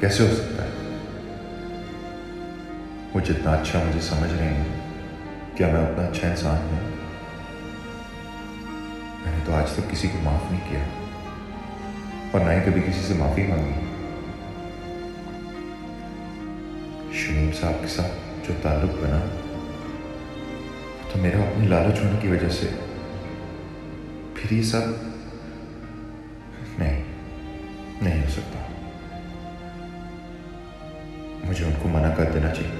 कैसे हो सकता है? वो जितना अच्छा मुझे समझ रहे हैं, क्या मैं उतना अच्छा इंसान हूं? मैंने तो आज तक किसी को माफ नहीं किया और ना ही कभी किसी से माफी मांगी। शमीम साहब के साथ जो ताल्लुक बना तो मेरा अपनी लालच होने की वजह से। फिर ये सब नहीं हो सकता। मुझे उनको मना कर देना चाहिए।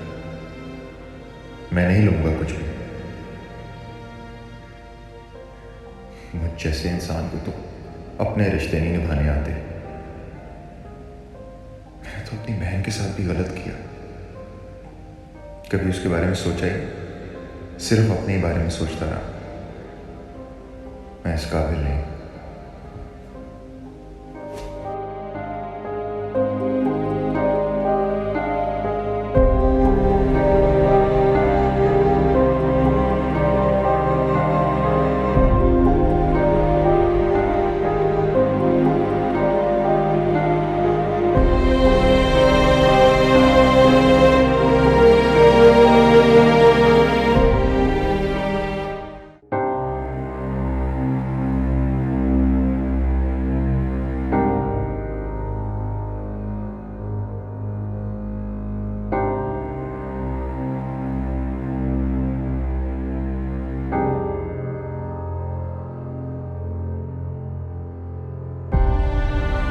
मैं नहीं लूंगा कुछ भी। मुझ जैसे इंसान को तो अपने रिश्ते नहीं निभाने आते। मैंने तो अपनी बहन के साथ भी गलत किया। कभी उसके बारे में सोचा ही? सिर्फ अपने ही बारे में सोचता रहा। मैं इस काबिल नहीं।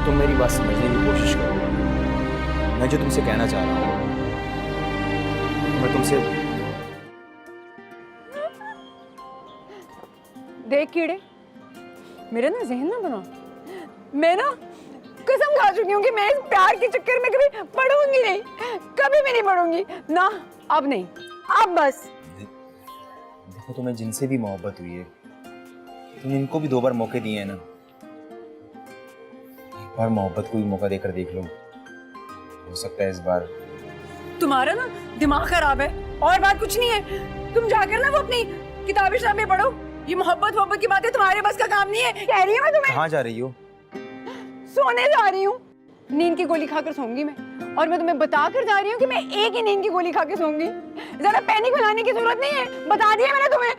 तुम मेरी बात समझने की कोशिश करो। मैं जो तुमसे कहना चाह रहा हूँ, मैं तुमसे। देख कीड़े, मेरा ना जहन ना बना। मैं ना कसम खा चुकी हूँ कि मैं इस प्यार के चक्कर में कभी पढ़ूंगी नहीं, कभी भी नहीं पढ़ूंगी ना। अब नहीं, अब बस। देखो, तुम्हें जिनसे भी मोहब्बत हुई है, तुम इनको भी 2 बार मौके दिए हैं ना। एक बार मोहब्बत को भी मौका देकर देख लो। हो सकता है इस बार। तुम्हारा ना दिमाग खराब है और बात कुछ नहीं है। तुम जाकर ना वो अपनी किताबें शाबें पढ़ो। ये मोहब्बत की बातें तुम्हारे बस का काम नहीं है। कह रही हूँ मैं तुम्हें। कहाँ जा रही हो? सोने जा रही हूँ। नींद की गोली खाकर सोऊंगी मैं। और मैं तुम्हें बता कर जा रही हूँ कि मैं एक ही नींद की गोली खा के सोऊंगी। ज्यादा पैनिक बनाने की जरूरत नहीं है। बता दिया मैंने तुम्हें।